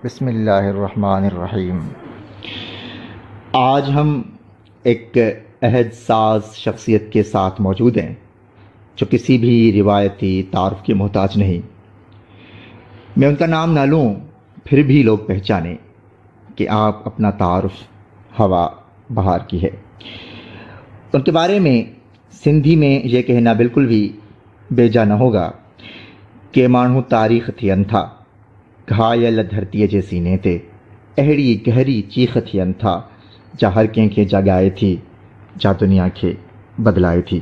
बिस्मिल्लाहिर्रहमानिर्रहीम। आज हम एक अहद साज शख्सियत के साथ मौजूद हैं जो किसी भी रिवायती तारुफ के मोहताज नहीं। मैं उनका नाम ना लूँ फिर भी लोग पहचाने कि आप अपना तारुफ हवा बहार की है। उनके बारे में सिंधी में यह कहना बिल्कुल भी बेजा न होगा कि माण्हू तारीख़ थियनि था, घायल धरतीअ जे सीने ते अहिड़ी गहरी चीख थियनि था जा हर कंहिंखे जॻाए थी, जा दुनिया खे बदिलाए थी।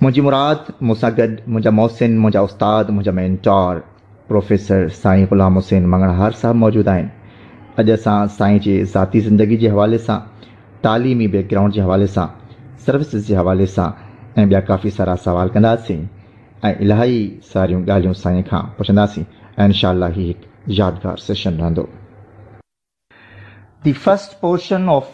मुंहिंजी मुराद मूंसां गॾु मुंहिंजा मोहसिन, मुंहिंजा उस्ताद, मुंहिंजा मेंटोर प्रोफेसर साईं ग़ुलाम हुसैन मंगणहार साहब मौजूदु आहिनि। अॼु असां साईं जे ज़ाती ज़िंदगी जे हवाले सां, तालीमी बैकग्राउंड जे हवाले सां, सर्विसिस जे हवाले सां ऐं ॿिया काफ़ी सारा सवाल कंदासीं ऐं इलाही सारियूं ॻाल्हियूं साईं खां पुछंदासीं ऐं इंशाअल्लाह ही हिकु यादगार सेशन रहंदो। The first portion of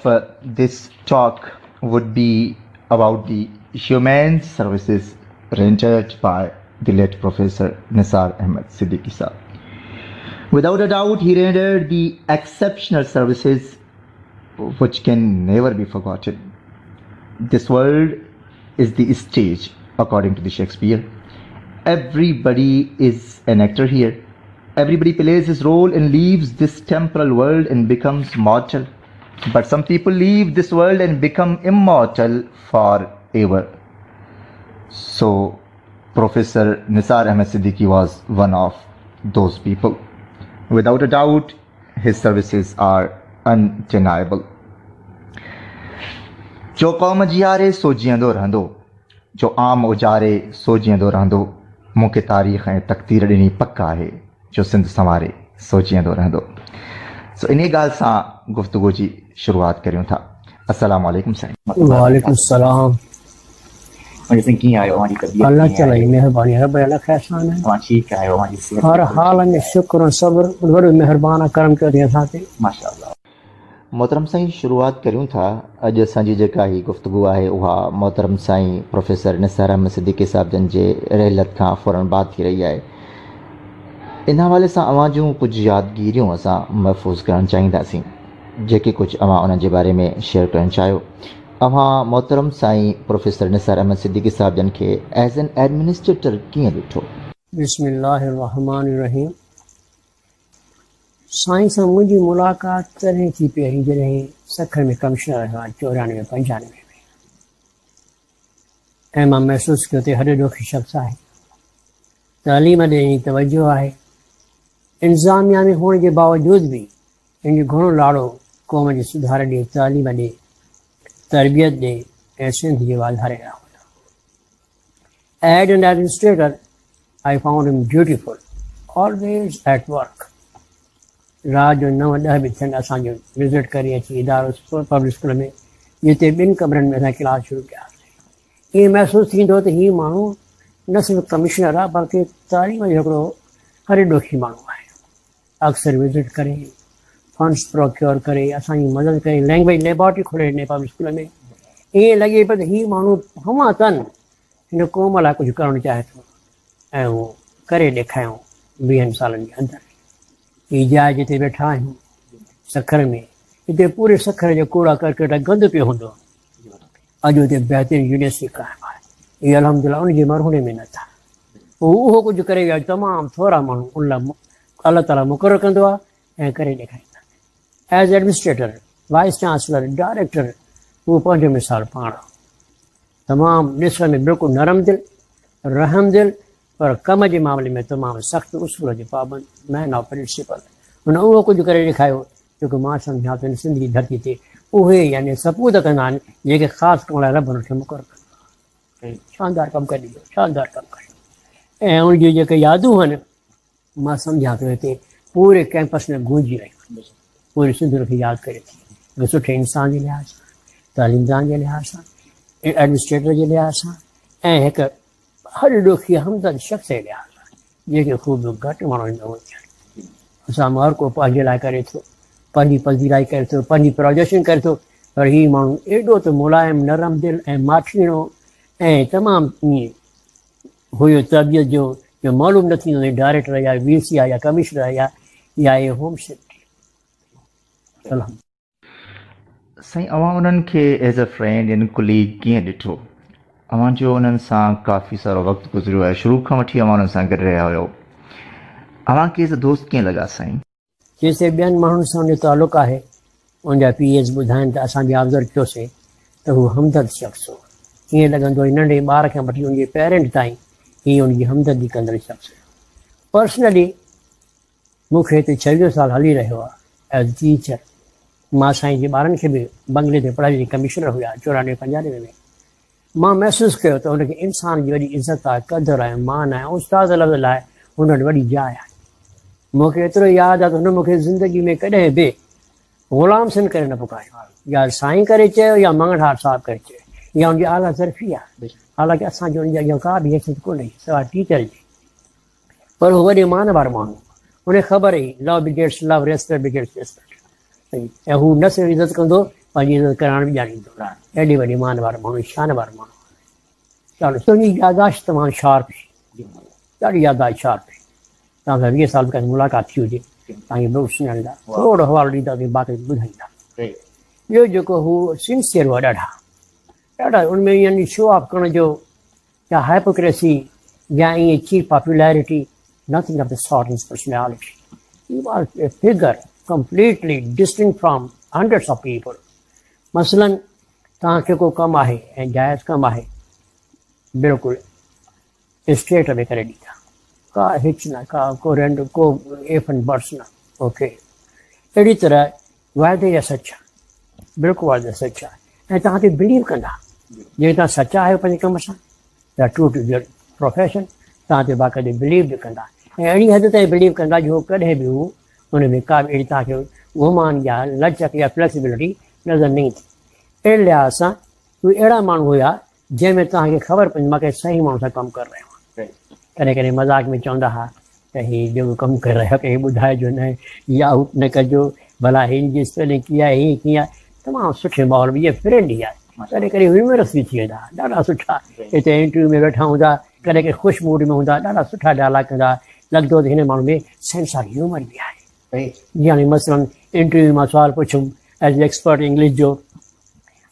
this talk would be about the humane services rendered by the late Professor Nisar Ahmed Siddiqui Sahab. Without a doubt, he rendered the exceptional services which can never be forgotten. This world is the stage, according to the Shakespeare. Everybody is an actor here. Everybody plays his role and leaves this temporal world and becomes mortal. But some people leave this world and become immortal forever. So, Professor Nisar Ahmed Siddiqui was one of those people. Without a doubt, his services are undeniable. जो क़ौम जियारे सो जीअंदो रहंदो, जो आम उजारे सो जीअंदो रहंदो, मूंखे तारीख़ ऐं तक़दीर ॾिनी पक आहे, जो सिंध संवारे सो जीअंदो रहंदो। सो इन ॻाल्हि सां गुफ़्तगू जी शुरूआत करियूं था। अस्सलामु अलैकुम साईं। वालेकुम सलाम। कीअं आहियो? हमारी तबीयत अल्लाह ताला जी महिरबानी है, भाई अल्लाह खैसान है। तव्हां ठीकु आहियो? हमारी सेहत हर हाल में शुक्र ऐं सब्र वॾो महिरबान आहे, करम कयो अथई असां ते। माशाअल्लाह। मोहतरम साईं, शुरूआत करियूं था। अॼु असांजी जेका ही गुफ़्तगू आहे उहा मोहतरम साईं प्रोफेसर निसार अहमद सिद्दीक़ी साहब जन जे रहलत खां फ़ौरन बाद थी रही आहे। इन हवाले सां अवां जूं कुझु यादगिरियूं असां महफ़ूज़ करणु चाहींदासीं, जेके कुझु अवां उन्हनि जे बारे में शेयर करणु चाहियो। अवां मोहतरम साईं प्रोफेसर निसार अहमद सिद्दीक़ी साहब जन खे एज़ एन एडमिनिस्ट्रेटर कीअं ॾिठो? बिस्मिल्लाहिर्रहमानिर्रहीम। साईं सां मुंहिंजी मुलाक़ात तॾहिं थी पहिरीं जॾहिं सखर में कमिश्नर हुआ 94-95 में, ऐं मां महसूसु कयो त हॾ ॾोखी शख़्स आहे, तालीम ॾे तवजो आहे, इंतिज़ामिया में हुअण जे बावजूदि बि इन जो घणो लाड़ो क़ौम जे सुधार ॾे, तालीम ॾे, तरबियत ॾे ऐं सिंध जे वाधारे लाइ हूंदो। As an administrator I found him beautiful, always at work. रात जो 9-10 बि थियनि असांजो विज़िट करे अची इदारो पब्लिक स्कूल में, जिते 2 कमरनि में असां क्लास शुरू कयासीं। ईअं महसूसु थींदो त हीउ माण्हू न सिर्फ़ु कमिश्नर आहे बल्कि तालीम जो हिकिड़ो हर ॾोखी माण्हू आहे। अक्सर विज़िट करे, फंड्स प्रोक्योर करे, असांजी मदद करे, लैंग्वेज लेबॉरेटरी खोले ॾिने पब्लिक स्कूल में। ईअं लॻे पियो त हीउ माण्हू हवा अथनि, हिन क़ौम लाइ कुझु करणु चाहे थो, ऐं उहो करे ॾेखारियूं 20 सालनि जे अंदरि। हीअ जाइ जिते वेठा आहियूं सखर में, हिते पूरे सखर जो कूड़ा करकट गंद पियो हूंदो, अॼु हुते बहितरीनु यूनिवर्सिटी क़ाइमु आहे। इहे अल्हम्दुलिल्लाह उन जे मरहूने में नथा, उहो कुझु करे विया। तमामु थोरा माण्हू उन लाइ अल्लाह ताला मुक़ररु कंदो आहे ऐं करे ॾेखारींदा। As administrator, vice chancellor, director, उहो पंहिंजो मिसाल पाण तमामु ॾिसण में बिल्कुलु नरम दिलि, रहम दिलि, पर कम जे मामले में तमामु सख़्तु उसूल जो पाबंद, मैन ऑफ प्रिंसिपल। हुन उहो कुझु करे ॾेखारियो जेको मां सम्झां थो सिंध जी धरती ते उहे यानी सपूत कंदा आहिनि जेके ख़ासि करण लाइ रब हुनखे मुक़ररु कंदो। शानदार कमु करे ॾियो, शानदार कमु करे। ऐं उनजी जेके यादूं आहिनि, मां सम्झां थो हिते पूरे कैंपस में गूंजी रहियूं, पूरी सिंध खे यादि करे थी, हिकु सुठे इंसान जे लिहाज़ सां, तालीमदान जे लिहाज़ सां, एडमिनिस्ट्रेटर जे लिहाज़ सां, ऐं हिकु हर ॾोखी हमदर्द शख़्स जे लिहाज़ सां, जेके ख़ूब घटि माण्हू ईंदो हुजनि। असां हर को पंहिंजे लाइ करे थो, पंहिंजी पज़ीराई करे थो, पंहिंजी प्रोजेक्शन करे थो, पर हीउ माण्हू एॾो त मुलायम, नरम दिलि ऐं माठीणो ऐं तमामु ईअं हुयो तबियत जो मालूम न थींदो डायरेक्टर आहे या VC आहे या कमिश्नर आहे या ये होम सेक्रेटरी। सलाम। साईं अवां उन्हनि खे एज़ अ फ्रेंड यानी कुलीग कीअं ॾिठो? अवां जो उन्हनि सां काफ़ी सारो वक़्तु गुज़रियो आहे, शुरू खां वठी अवां उन्हनि सां गॾु रहिया हुयो, अवां खे एज़ अ दोस्त कीअं लॻा साईं? जैसे ॿियनि माण्हुनि सां उनजो तालुक़ु आहे, उनजा पीएस ॿुधाइनि त असां बि ऑब्ज़र्व कयोसीं त हू हमदर्द शख़्स हो। ईअं लॻंदो आहे नंढे ॿार खां वठी उनजे पेरेंट ताईं हीअ उनजी हमदर्दी कंदड़ शख़्स हुयो। पर्सनली मूंखे हिते 26 साल हली रहियो आहे एज़ टीचर। मां साईं जे ॿारनि खे बि बंगले ते पढ़ाई जी कमिशनर हुया 94-95 में। मां महसूसु कयो त हुनखे इंसान जी वॾी इज़त आहे, क़दुरु आहे, मान आहे, उस्ताद लफ़्ज़ लाइ हुन वटि वॾी जाइ आहे। मूंखे एतिरो यादि आहे त हुन मूंखे ज़िंदगी में कॾहिं बि ग़ुलाम सिंध करे न पुकारियो, या साईं करे चयो या मंगलहार साहिबु करे चयो, या हुनजी आला ज़रफ़ी आहे। हालांकि असांजो हुनजी अॻियां का बि हैसियत कोन्हे सवाइ टीचर जी, पर हू वॾे मान वारो माण्हू। उनखे ख़बर हुई love begets love, respect begets respect. ऐं हू न सिर्फ़ु इज़त कंदो, पंहिंजी इज़त करण बि ॼाणींदो। एॾे वॾे मान वारो माण्हू, शान वारो माण्हू। चलो तुंहिंजी यादाश्त तमामु शार्प हुई, ॾाढी यादाश्त शार्प हुई। तव्हां सां 20 साल खां मुलाक़ात थी हुजे, तव्हांखे ॿियो सुञाणींदा, थोरो हवालो ॾींदासीं, बाक़ी ॿुधाईंदा। ॿियो जेको हू सिंसियर हुआ, ॾाढा उनमें यानी शो ऑफ करण जो या हाइपोक्रेसी या ईअं cheap popularity, nothing of the sort in his personality. He was a figure completely distinct from hundreds of people. मसलन तव्हांखे को कमु आहे ऐं जाइज़ कमु आहे, बिल्कुलु स्टेट में करे ॾींदा, का हिच न, का को रेंड, को एफ एंड बर्ड्स न। ओके, अहिड़ी तरह वाइदे जा सचा, बिल्कुलु वाइदे सचा, ऐं तव्हां ते बिलीव कंदा। जे तव्हां सचा आहियो पंहिंजे कम सां, या ट्रू टू योर प्रोफेशन, तव्हां ते बाक़ाइदे बिलीव बि कंदा, ऐं अहिड़ी हद ताईं बिलीव कंदा जो कॾहिं बि हू हुन में का बि अहिड़ी तव्हांखे घुमान या लचक या फ्लैक्सिबिलिटी नज़र न ईंदी। अहिड़े लिहाज़ सां उहे अहिड़ा माण्हू हुया जंहिंमें तव्हांखे ख़बर पवंदी मां कंहिं सही माण्हू सां कमु करे रहियो आहियां। कॾहिं कॾहिं मज़ाक में चवंदा हुआ त हीउ जेको कमु करे रहियो कंहिं ॿुधाइजो न, या आउट न कजो, भला हिन जी स्पेलिंग कीअं आहे, हीअं कीअं आहे। तमामु सुठे माहौल में, इहे फ्रेंडली आहे, कॾहिं कॾहिं ह्यूमरस बि थी वेंदा, ॾाढा सुठा। हिते इंटरव्यू में वेठा हूंदा, कॾहिं कॾहिं ख़ुशि मूड में हूंदा, ॾाढा सुठा डायलॉग कंदा, लॻंदो त हिन माण्हू में सेंस ऑफ ह्यूमर बि आहे। यानी मसलन इंटरव्यू मां सुवाल पुछुमि एज़ एक्सपर्ट इंग्लिश जो,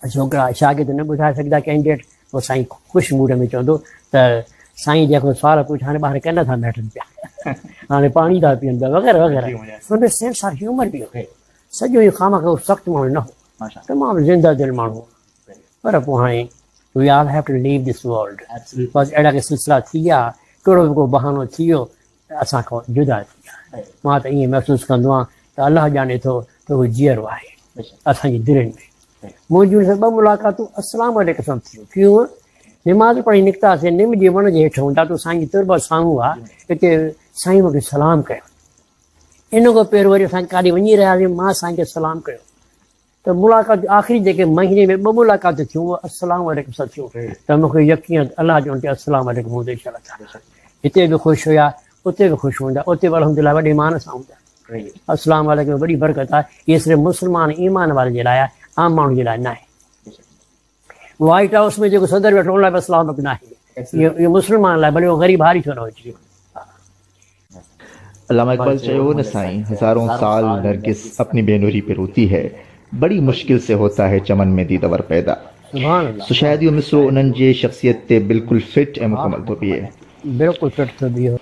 छोकिरा शागिर्द न ॿुधाए सघंदा कैंडिडेट, पोइ साईं ख़ुशि मूड में चवंदो त साईं जेको सुवाल पुछा हाणे ॿार कन था बैठनि पिया, हाणे पाणी था पीअनि पिया, वग़ैरह वग़ैरह। हुनमें सेंस ऑफ ह्यूमर बि हो, सॼो इहो खामख़ा सख़्तु माण्हू न हो, तमामु ज़िंदा दिलि माण्हू हो। पर पोइ हाणे we all have to leave this world, बसि अहिड़ा के सिलसिला थी विया, कहिड़ो बि को बहानो थी वियो त असां खां जुदा थी विया। मां त ईअं महसूसु कंदो आहियां त अलाह ॼाणे थो त उहो जीअरो आहे असांजी दिलनि में। मुंहिंजियूं 2 मुलाक़ातूं अस्सलाम वालेकुम थियूं, क्यों निमाज़ पढ़ी निकितासीं, निम जे वण जे हेठि हूंदा त साईं जी तुरबत साम्हूं आहे, हिते साईं मूंखे सलाम कयो। इन खां पहिरियों वरी असां काॾे वञी रहियासीं, मां साईं खे सलाम कयो, त मुलाक़ात आख़िरी जेके महीने में 2 मुलाक़ात थियूं उहे अस्सलाम वालेकुम सां थियूं, त मूंखे यकीन अलाह जो उनते अस्सलाम वालेकुम हूंदो इंशाअल्लाह। हिते बि ख़ुशि हुया, उते बि ख़ुशि हूंदा, उते बि अल्हम्दुलिल्लाह वॾे मान सां हूंदा। अस्सलाम वालेकुम वॾी बरकत आहे, इहे सिर्फ़ु मुस्लमान ईमान वारे जे लाइ आहे, आम माण्हू जे लाइ न आहे। वाइट हाउस में जेको सदर वेठो उन लाइ बि अस्सलाम वालेकुम न आहे, इहो मुस्लमान लाइ, भले उहो ग़रीब हारी छो न हुजे। अल्लामा इकबाल चयो न साईं, हज़ारों साल नरगिस अपनी बेनूरी पे रोती है, बड़ी मुश्किल से होता है चमन में दीदावर पैदा। सो शायद इहो मिसरो उन्हनि जे शख़्सियत ते बिल्कुलु फिट ऐं मुकमल थो बीहे। बिल्कुलु फिट थो बीहे।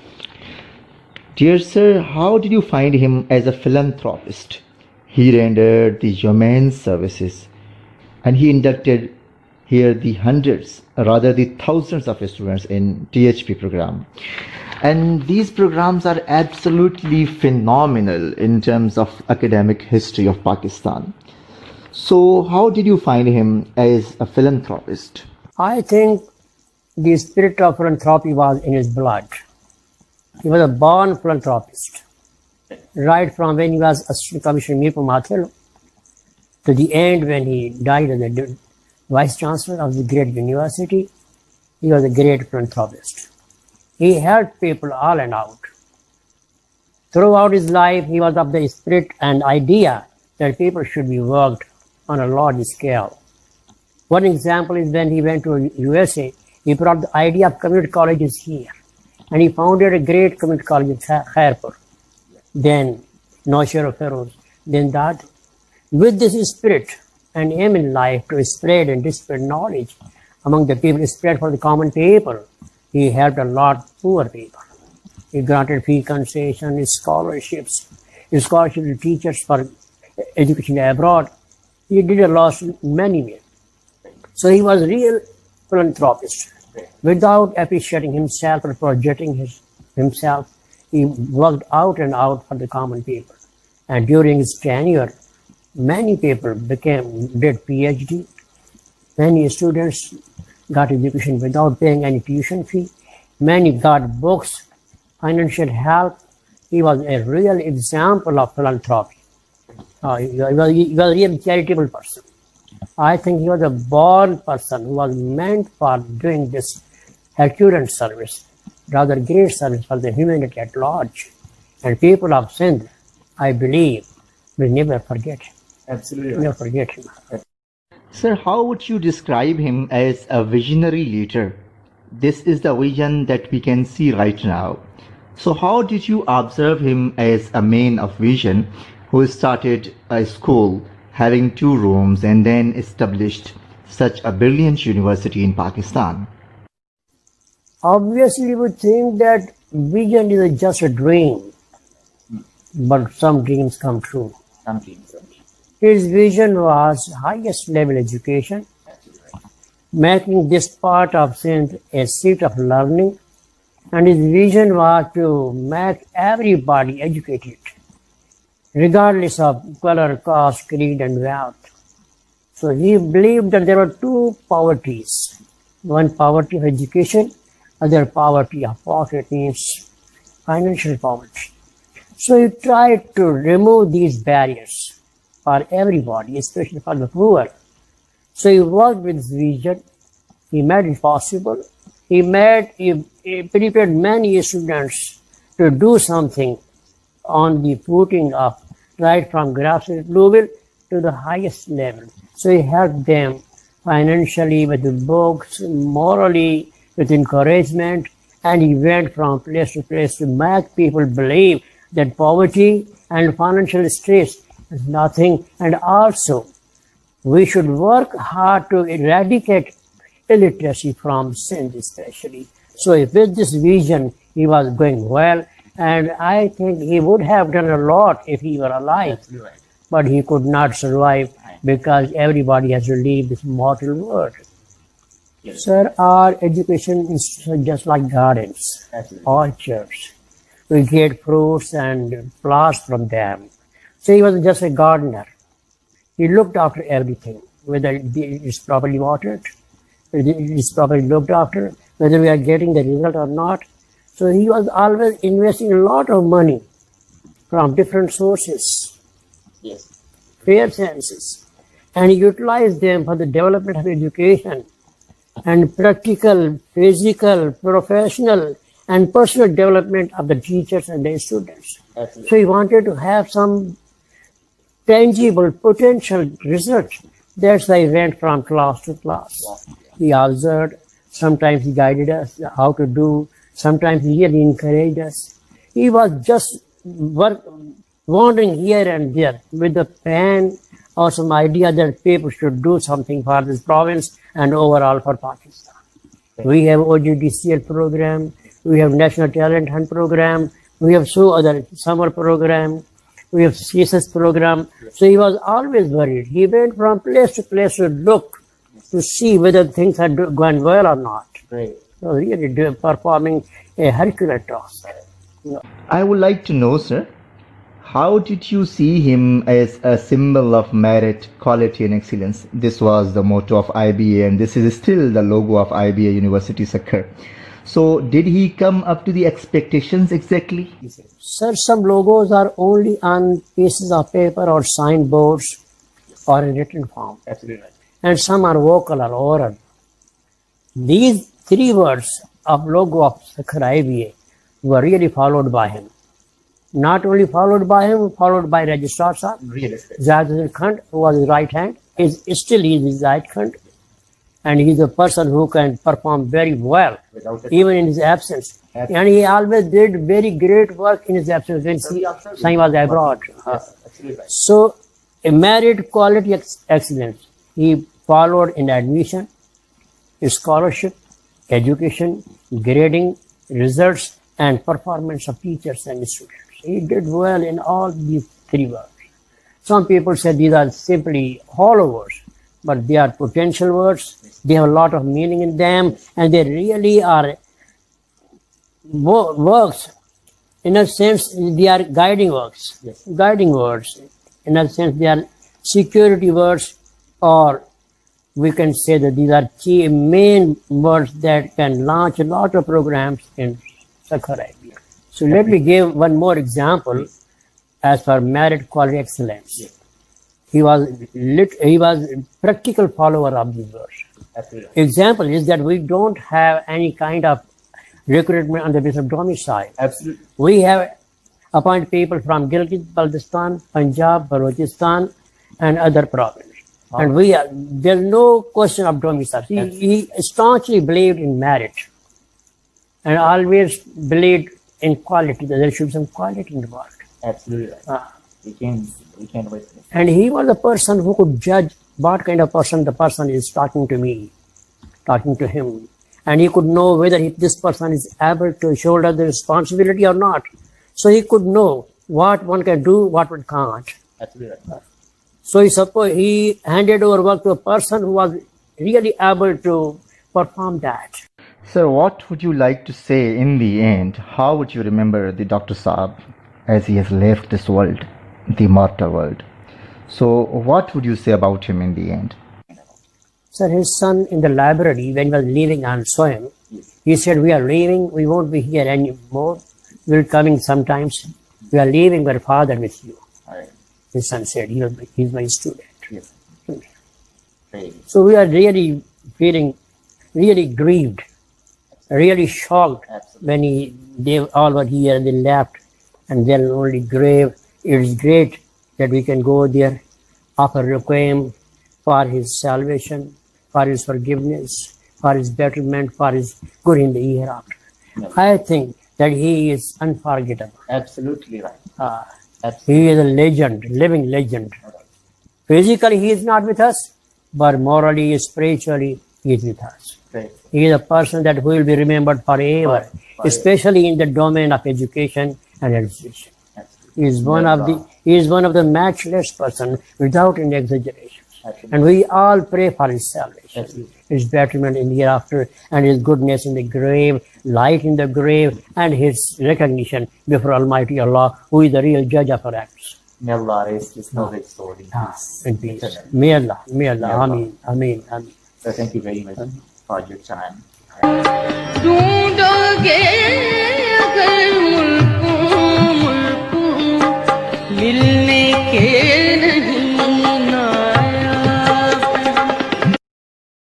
Dear sir, how did you find him as a philanthropist? He rendered the humane services and he inducted here the hundreds, rather the thousands of students in THP program. And these programs are absolutely phenomenal in terms of academic history of Pakistan. So how did you find him as a philanthropist? I think the spirit of philanthropy was in his blood. He was a born philanthropist. Right from when he was Assistant Commissioner Mirpur Mathil to the end when he died as the Vice Chancellor of the great university, he was a great philanthropist. He helped people all and out. Throughout his life, he was of the spirit and idea that people should be worked on a large scale. One example is when he went to USA, he brought the idea of community colleges here. And he founded a great community college in Khairpur. Then Naushir of Feroz, then that. With this spirit and aim in life to spread and disperse knowledge among the people, spread for the common people, he helped a lot poor people. He granted fee concession, scholarships to teachers for education abroad. He did a lot many ways. So he was a real philanthropist. Without appreciating himself or projecting himself, he worked out and out for the common people. And during his tenure, many people did PhD. Many students got education without paying any tuition fee. Many got books, financial help. He was a real example of philanthropy. He was a really charitable person. I think he was a born person who was meant for doing this Herculean service, rather great service for the humanity at large. And people of Sindh, I believe, will never forget him. Absolutely. Never forget him. Sir, how would you describe him as a visionary leader? This is the vision that we can see right now. So how did you observe him as a man of vision who started a school having 2 rooms and then established such a brilliant university in Pakistan? Obviously, we think that vision is just a dream, but some dreams come true. Something. His vision was highest level education, making this part of Sindh a seat of learning, and his vision was to make everybody educated, regardless of color, caste, creed, and wealth. So he believed that there were 2 poverties. One poverty of education, other poverty of pocket, means financial poverty. So he tried to remove these barriers for everybody, especially for the poor. So he worked with his vision. He made it possible. He prepared many students to do something on the footing of right from grassroots level to the highest level. So he helped them financially, with the books, morally, with encouragement, and he went from place to place to make people believe that poverty and financial stress is nothing, and also we should work hard to eradicate illiteracy from Sindh especially. So with this vision, he was going well, and I think he would have done a lot if he were alive. Right. But he could not survive because everybody has to leave this mortal world. Yes. Sir, our education is just like gardens, Absolutely. orchards. We get fruits and flowers from them. So he was just a gardener. He looked after everything, whether it is properly watered, whether it is properly looked after, whether we are getting the result or not. So he was always investing a lot of money from different sources, Yes. fair senses, and he utilized them for the development of education and practical, physical, professional, and personal development of the teachers and the students. Absolutely. So he wanted to have some tangible, potential results. That's why he went from class to class. He observed, sometimes he guided us how to do, sometimes he really encouraged us. He was just wandering here and there with a pen or some idea that people should do something for this province and overall for Pakistan. We have OGDCL program, we have National Talent Hunt program, we have other summer program, we have CSS program. So he was always worried. He went from place to place to look to see whether things are going well or not. Great. So really performing a Herculean task. I would like to know, sir, how did you see him as a symbol of merit, quality, and excellence? This was the motto of IBA, and this is still the logo of IBA University Sakhar. So, did he come up to the expectations exactly? Sir, some logos are only on pieces of paper or signboards or in written form, Absolutely. Right. and some are vocal or oral. These 3 words of logo of Sakhar IBA were really followed by him. Not only followed by him, followed by Registrar Sahib, Realistic. Zahid Khand, who was his right hand, is still his right hand, and he's a person who can perform very well, Without it. even in his absence. And he always did very great work in his absence when he was abroad. Yes, absolutely right. So a merit quality excellence. He followed in admission, scholarship, education, grading, results, and performance of teachers and students. He did well in all these three words. Some people say these are simply hollow words, but they are potential words. They have a lot of meaning in them, and they really are works. In a sense, they are guiding works. Yes. Guiding words. In a sense, they are security words, or we can say that these are key main words that can launch a lot of programs in Saudi Arabia. So let me give one more example as for merit quality excellence. Yes. He was a practical follower of these words. Absolutely. Example is that we don't have any kind of recruitment on the basis of domicile. Absolutely. We have appointed people from Gilgit, Baltistan, Punjab, Balochistan, and other provinces. And there's no question of domicile. He staunchly believed in merit and always believed in quality, that there should be some quality in the work. Absolutely. We can't waste it. And he was a person who could judge what kind of person the person is talking to him. And he could know whether this person is able to shoulder the responsibility or not. So he could know what one can do, what one can't. Absolutely. So he handed over work to a person who was really able to perform that. Sir, what would you like to say in the end? How would you remember the Dr. Saab as he has left this world, the mortal world? So what would you say about him in the end? Sir, his son in the library, when he was leaving, I saw him. He said, "We are leaving. We won't be here anymore. We're coming sometimes. We are leaving our father with you." All right. His son said, "He's my student." Yes. Very good. So we are really feeling really grieved, really shocked Absolutely. when they all were here and they left, and then only grave. It is great that we can go there, offer requiem for his salvation, for his forgiveness, for his betterment, for his good in the hereafter. Yes. I think that he is unforgettable. Absolutely right. He is a legend, living legend. Physically, he is not with us, but morally, spiritually, he is with us. Great. He is a person that will be remembered forever, especially in the domain of education and education. Absolutely. He is one of the matchless person without any exaggeration. Absolutely. And we all pray for his salvation, Absolutely. his betterment in the hereafter, and his goodness in the grave, light in the grave, and his recognition before Almighty Allah, who is the real judge of our acts. May Allah rest his knowledge soul in peace. In peace. May Allah, Ameen, Ameen, Ameen. So thank you very much for your time. ढूंढोगे अगर मुल्कों मुल्कों मिलने